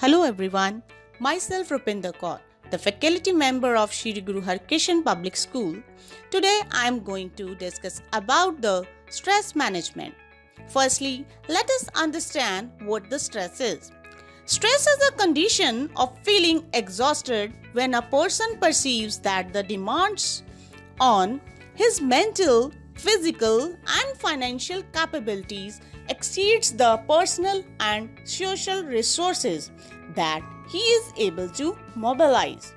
Hello everyone, myself Rupinder Kaur, the faculty member of Shri Guru Harkishan Public School. Today I am going to discuss about the stress management. Firstly, let us understand what the stress is. Stress is a condition of feeling exhausted when a person perceives that the demands on his mental, physical and financial capabilities exceeds the personal and social resources that he is able to mobilize.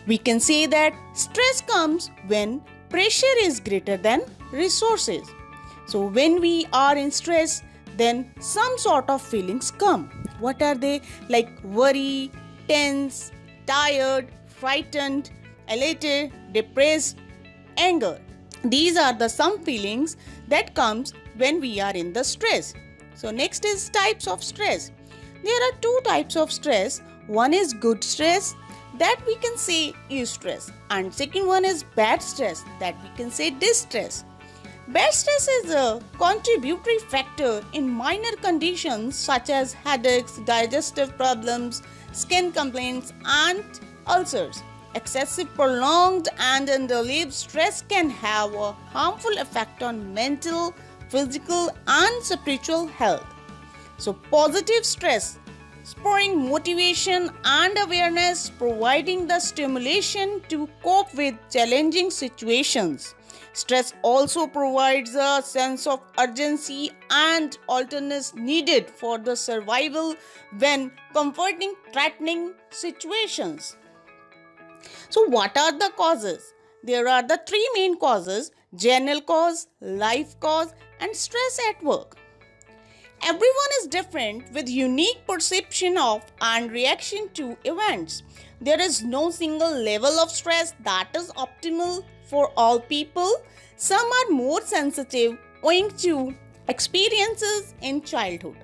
We can say that stress comes when pressure is greater than resources. So when we are in stress, then some sort of feelings come. What are they? Like worry, tense, tired, frightened, elated, depressed, anger. These are the some feelings that comes when we are in the stress. So next is types of stress. There are two types of stress. One is good stress that we can say eustress, and second one is bad stress that we can say distress. Bad stress is a contributory factor in minor conditions such as headaches, digestive problems, skin complaints and ulcers. Excessive, prolonged and unrelieved stress can have a harmful effect on mental, physical and spiritual health. So positive stress, spurring motivation and awareness, providing the stimulation to cope with challenging situations. Stress also provides a sense of urgency and alertness needed for the survival when confronting threatening situations. So what are the causes? There are the three main causes: general cause, life cause and stress at work. Everyone is different with unique perception of and reaction to events. There is no single level of stress that is optimal for all people. Some are more sensitive owing to experiences in childhood,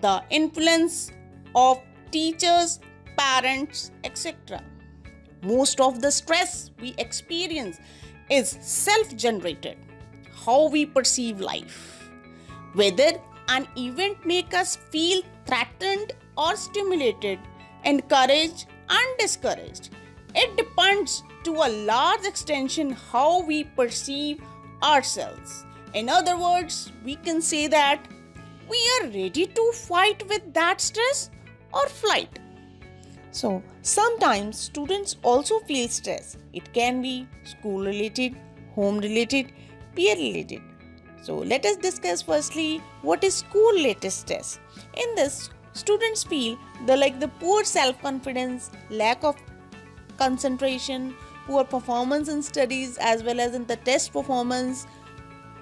the influence of teachers, parents, etc. Most of the stress we experience is self-generated. How we perceive life, whether an event makes us feel threatened or stimulated, encouraged and discouraged. It depends to a large extension how we perceive ourselves. In other words, we can say that we are ready to fight with that stress or flight. So sometimes students also feel stress. It can be school related, home related, peer related. So let us discuss firstly what is school related stress. In this, students feel the poor self-confidence, lack of concentration, poor performance in studies as well as in the test performance,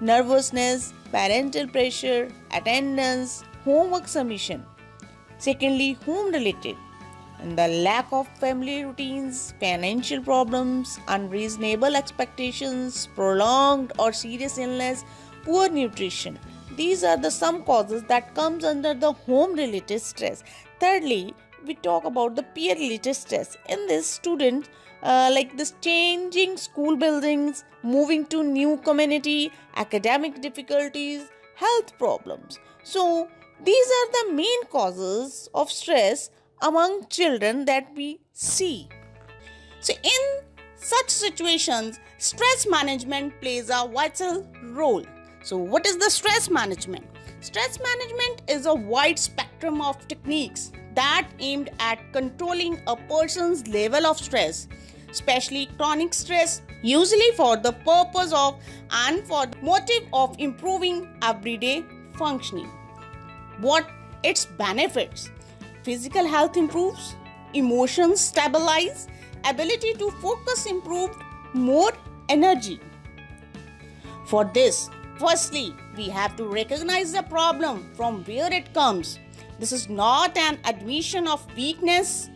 nervousness, parental pressure, attendance, homework submission. Secondly, home related, and the lack of family routines, financial problems, unreasonable expectations, prolonged or serious illness, poor nutrition. These are the some causes that comes under the home related stress. Thirdly, we talk about the peer related stress. In this, students like this changing school buildings, moving to new community, academic difficulties, health problems. So these are the main causes of stress among children that we see. So in such situations, stress management plays a vital role. So what is the stress management? Stress management is a wide spectrum of techniques that aimed at controlling a person's level of stress, especially chronic stress, usually for the purpose of and for the motive of improving everyday functioning. What its benefits? Physical health improves, emotions stabilize, ability to focus improved, more energy. For this, firstly, we have to recognize the problem from where it comes. This is not an admission of weakness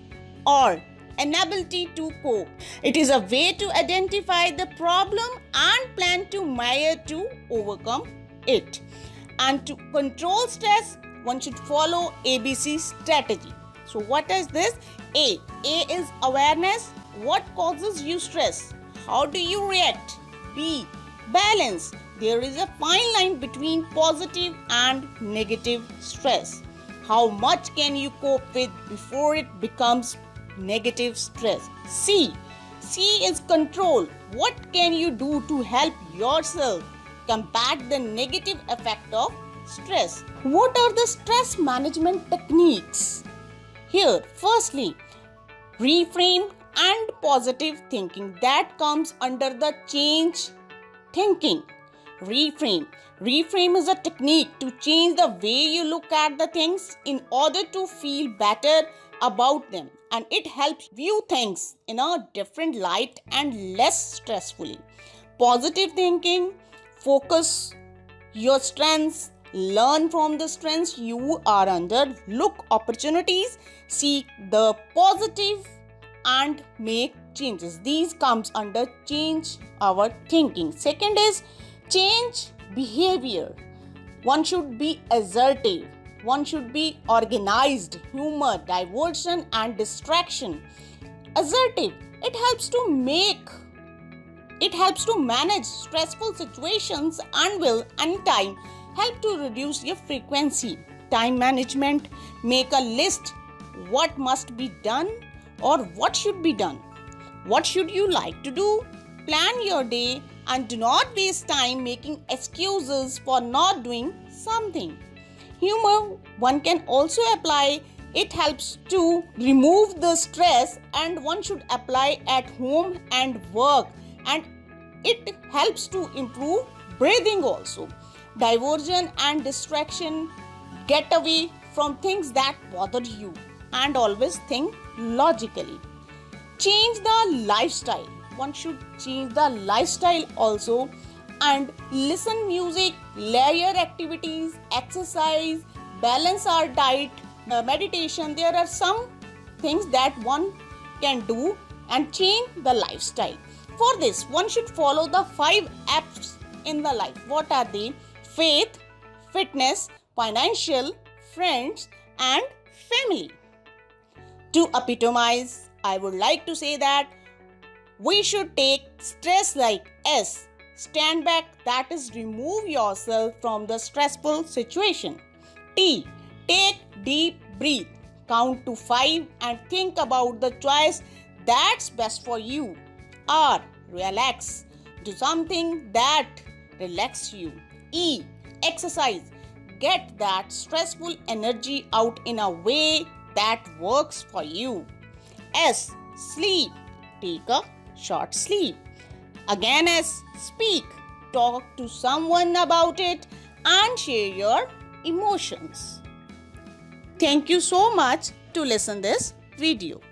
or inability to cope. It is a way to identify the problem and plan to measure to overcome it. And to control stress, one should follow ABC strategy. So what is this? A is awareness. What causes you stress? How do you react? B, balance. There is a fine line between positive and negative stress. How much can you cope with before it becomes negative stress? C. C is control. What can you do to help yourself combat the negative effect of stress? What are the stress management techniques? Here, firstly, reframe and positive thinking. That comes under the change thinking. Reframe. Reframe is a technique to change the way you look at the things in order to feel better about them, and it helps view things in a different light and less stressfully. Positive thinking, focus your strengths, learn from the strengths you are under, look opportunities, seek the positive and make changes. These comes under change our thinking. Second is change behavior. One should be assertive. One should be organized, humor, diversion and distraction. Assertive, it helps to manage stressful situations and will anytime help to reduce your frequency. Time management, make a list what must be done or what should be done. What should you like to do? Plan your day and do not waste time making excuses for not doing something. Humor, one can also apply. It helps to remove the stress and one should apply at home and work, and it helps to improve breathing also. Diversion and distraction, get away from things that bother you and always think logically. Change the lifestyle. One should change the lifestyle also and listen music, layer activities, exercise, balance our diet, meditation. There are some things that one can do and change the lifestyle. For this, one should follow the 5 F's in the life. What are they? Faith, fitness, financial, friends and family. To epitomize, I would like to say that we should take stress like S. Stand back, that is remove yourself from the stressful situation. T. Take deep breath. Count to 5 and think about the choice that's best for you. R. Relax. Do something that relaxes you. E. Exercise. Get that stressful energy out in a way that works for you. S. Sleep. Take a short sleep. Again S. Speak. Talk to someone about it and share your emotions. Thank you so much to listen this video.